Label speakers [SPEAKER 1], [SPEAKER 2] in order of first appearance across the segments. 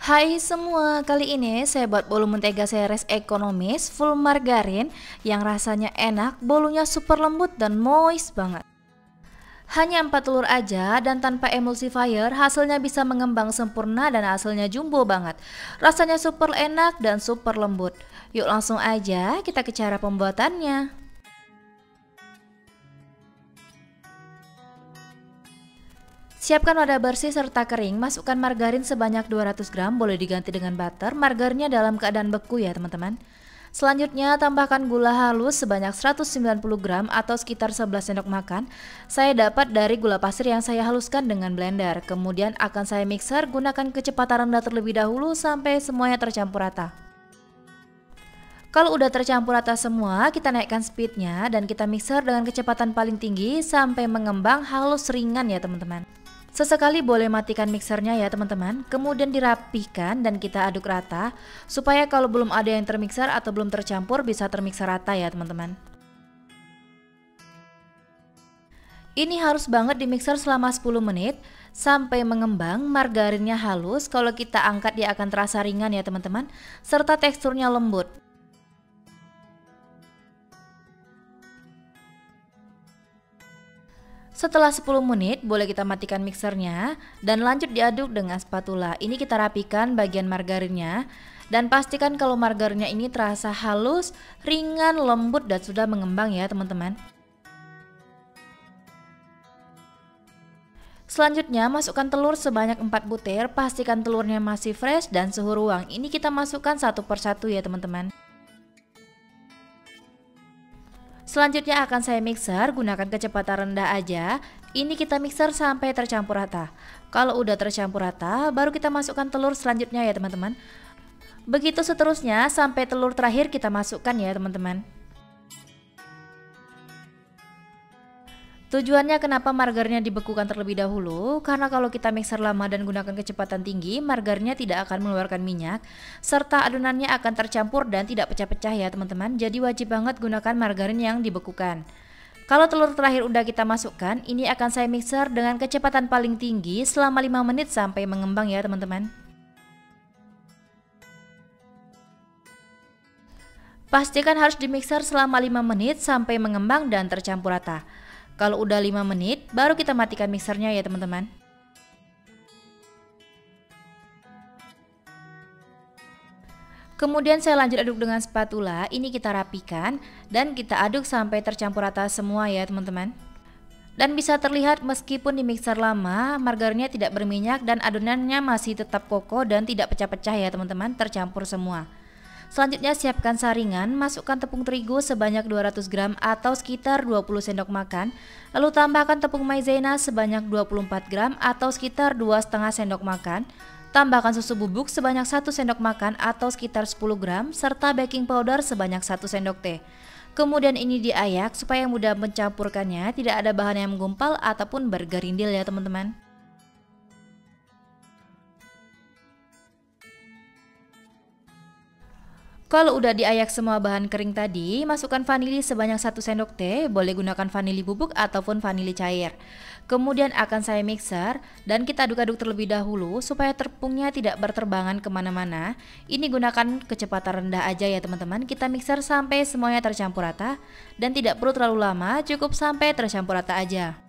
[SPEAKER 1] Hai semua, kali ini saya buat bolu mentega series ekonomis full margarin yang rasanya enak, bolunya super lembut dan moist banget. Hanya 4 telur aja dan tanpa emulsifier, hasilnya bisa mengembang sempurna dan hasilnya jumbo banget. Rasanya super enak dan super lembut. Yuk langsung aja kita ke cara pembuatannya. Siapkan wadah bersih serta kering, masukkan margarin sebanyak 200 gram, boleh diganti dengan butter, margarinnya dalam keadaan beku ya teman-teman. Selanjutnya tambahkan gula halus sebanyak 190 gram atau sekitar 11 sendok makan. Saya dapat dari gula pasir yang saya haluskan dengan blender. Kemudian akan saya mixer, gunakan kecepatan rendah terlebih dahulu sampai semuanya tercampur rata. Kalau udah tercampur rata semua, kita naikkan speednya dan kita mixer dengan kecepatan paling tinggi sampai mengembang halus ringan ya teman-teman. Sesekali boleh matikan mixernya ya teman-teman, kemudian dirapihkan dan kita aduk rata supaya kalau belum ada yang termixer atau belum tercampur bisa termixer rata ya teman-teman. Ini harus banget dimixer selama 10 menit sampai mengembang, margarinnya halus, kalau kita angkat dia akan terasa ringan ya teman-teman, serta teksturnya lembut. Setelah 10 menit boleh kita matikan mixernya dan lanjut diaduk dengan spatula. Ini kita rapikan bagian margarinnya dan pastikan kalau margarinnya ini terasa halus, ringan, lembut dan sudah mengembang ya teman-teman. Selanjutnya masukkan telur sebanyak 4 butir, pastikan telurnya masih fresh dan suhu ruang. Ini kita masukkan satu persatu ya teman-teman. Selanjutnya akan saya mixer, gunakan kecepatan rendah aja. Ini kita mixer sampai tercampur rata. Kalau udah tercampur rata, baru kita masukkan telur selanjutnya ya teman-teman. Begitu seterusnya sampai telur terakhir kita masukkan ya teman-teman. Tujuannya kenapa margarinnya dibekukan terlebih dahulu, karena kalau kita mixer lama dan gunakan kecepatan tinggi, margarinnya tidak akan mengeluarkan minyak, serta adonannya akan tercampur dan tidak pecah-pecah ya teman-teman, jadi wajib banget gunakan margarin yang dibekukan. Kalau telur terakhir udah kita masukkan, ini akan saya mixer dengan kecepatan paling tinggi selama 5 menit sampai mengembang ya teman-teman. Pastikan harus dimixer selama 5 menit sampai mengembang dan tercampur rata. Kalau udah 5 menit, baru kita matikan mixernya ya teman-teman. Kemudian saya lanjut aduk dengan spatula, ini kita rapikan dan kita aduk sampai tercampur rata semua ya teman-teman. Dan bisa terlihat meskipun di mixer lama, margarinnya tidak berminyak dan adonannya masih tetap kokoh dan tidak pecah-pecah ya teman-teman, tercampur semua. Selanjutnya siapkan saringan, masukkan tepung terigu sebanyak 200 gram atau sekitar 20 sendok makan. Lalu tambahkan tepung maizena sebanyak 24 gram atau sekitar 2,5 sendok makan. Tambahkan susu bubuk sebanyak 1 sendok makan atau sekitar 10 gram serta baking powder sebanyak 1 sendok teh. Kemudian ini diayak supaya mudah mencampurkannya, tidak ada bahan yang menggumpal ataupun bergerindil ya teman-teman. Kalau udah diayak semua bahan kering tadi, masukkan vanili sebanyak 1 sendok teh, boleh gunakan vanili bubuk ataupun vanili cair. Kemudian akan saya mixer dan kita aduk-aduk terlebih dahulu supaya tepungnya tidak berterbangan kemana-mana. Ini gunakan kecepatan rendah aja ya teman-teman, kita mixer sampai semuanya tercampur rata dan tidak perlu terlalu lama, cukup sampai tercampur rata aja.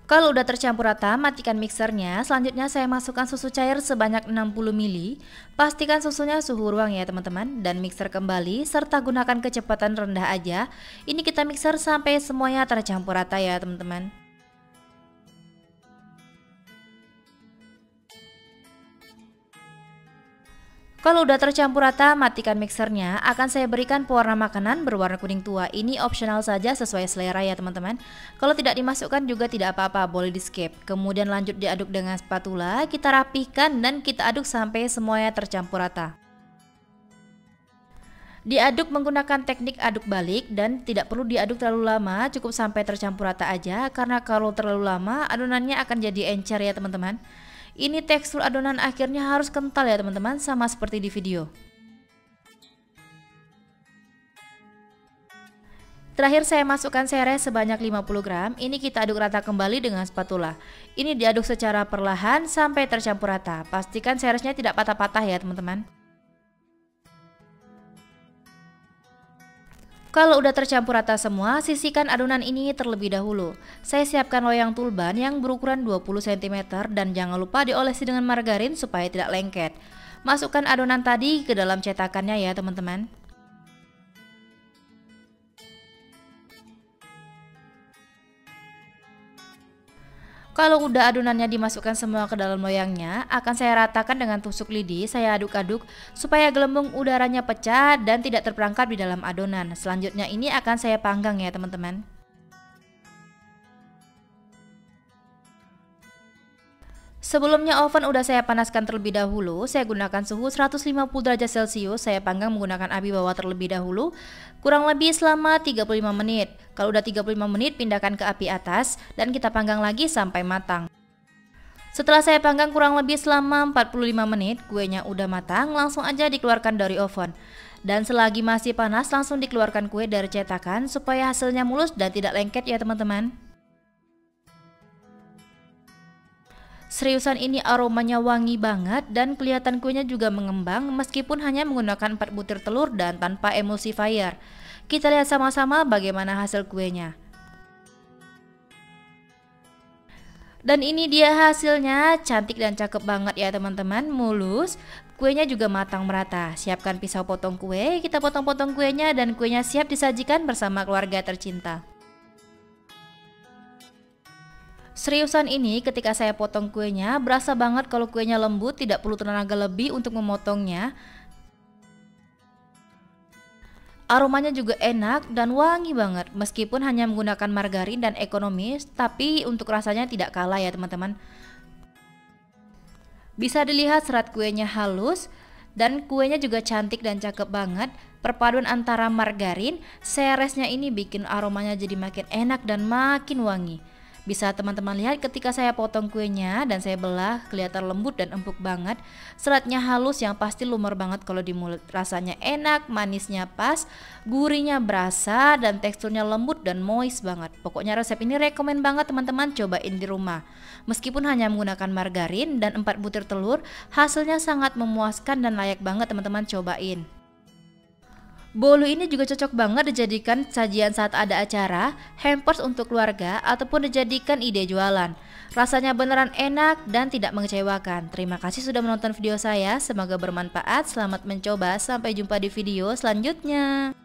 [SPEAKER 1] Kalau udah tercampur rata, matikan mixernya. Selanjutnya saya masukkan susu cair sebanyak 60 ml. Pastikan susunya suhu ruang ya teman-teman. Dan mixer kembali serta gunakan kecepatan rendah aja. Ini kita mixer sampai semuanya tercampur rata ya teman-teman. Kalau udah tercampur rata, matikan mixernya. Akan saya berikan pewarna makanan berwarna kuning tua. Ini optional saja sesuai selera ya teman-teman. Kalau tidak dimasukkan juga tidak apa-apa, boleh di skip. Kemudian lanjut diaduk dengan spatula, kita rapihkan dan kita aduk sampai semuanya tercampur rata. Diaduk menggunakan teknik aduk balik dan tidak perlu diaduk terlalu lama, cukup sampai tercampur rata aja. Karena kalau terlalu lama, adonannya akan jadi encer ya teman-teman. Ini tekstur adonan akhirnya harus kental ya teman-teman, sama seperti di video. Terakhir saya masukkan seres sebanyak 50 gram. Ini kita aduk rata kembali dengan spatula. Ini diaduk secara perlahan sampai tercampur rata. Pastikan seresnya tidak patah-patah ya teman-teman. Kalau udah tercampur rata semua, sisihkan adonan ini terlebih dahulu. Saya siapkan loyang tulban yang berukuran 20 cm dan jangan lupa diolesi dengan margarin supaya tidak lengket. Masukkan adonan tadi ke dalam cetakannya ya teman-teman. Kalau udah adonannya dimasukkan semua ke dalam loyangnya, akan saya ratakan dengan tusuk lidi. Saya aduk-aduk supaya gelembung udaranya pecah dan tidak terperangkap di dalam adonan. Selanjutnya ini akan saya panggang ya teman-teman. Sebelumnya oven udah saya panaskan terlebih dahulu. Saya gunakan suhu 150 derajat Celcius. Saya panggang menggunakan api bawah terlebih dahulu, kurang lebih selama 35 menit. Kalau udah 35 menit, pindahkan ke api atas dan kita panggang lagi sampai matang. Setelah saya panggang kurang lebih selama 45 menit, kuenya udah matang, langsung aja dikeluarkan dari oven. Dan selagi masih panas, langsung dikeluarkan kue dari cetakan supaya hasilnya mulus dan tidak lengket ya teman-teman. Seriusan ini aromanya wangi banget dan kelihatan kuenya juga mengembang meskipun hanya menggunakan 4 butir telur dan tanpa emulsifier. Kita lihat sama-sama bagaimana hasil kuenya. Dan ini dia hasilnya, cantik dan cakep banget ya teman-teman, mulus. Kuenya juga matang merata. Siapkan pisau potong kue, kita potong-potong kuenya dan kuenya siap disajikan bersama keluarga tercinta. Seriusan ini ketika saya potong kuenya, berasa banget kalau kuenya lembut, tidak perlu tenaga lebih untuk memotongnya. Aromanya juga enak dan wangi banget, meskipun hanya menggunakan margarin dan ekonomis, tapi untuk rasanya tidak kalah ya teman-teman. Bisa dilihat serat kuenya halus dan kuenya juga cantik dan cakep banget. Perpaduan antara margarin, seresnya ini bikin aromanya jadi makin enak dan makin wangi. Bisa teman-teman lihat ketika saya potong kuenya dan saya belah, kelihatan lembut dan empuk banget. Seratnya halus yang pasti lumer banget kalau di mulut. Rasanya enak, manisnya pas, gurihnya berasa dan teksturnya lembut dan moist banget. Pokoknya resep ini rekomen banget teman-teman cobain di rumah. Meskipun hanya menggunakan margarin dan 4 butir telur, hasilnya sangat memuaskan dan layak banget teman-teman cobain. Bolu ini juga cocok banget dijadikan sajian saat ada acara, hampers untuk keluarga, ataupun dijadikan ide jualan. Rasanya beneran enak dan tidak mengecewakan. Terima kasih sudah menonton video saya, semoga bermanfaat, selamat mencoba, sampai jumpa di video selanjutnya.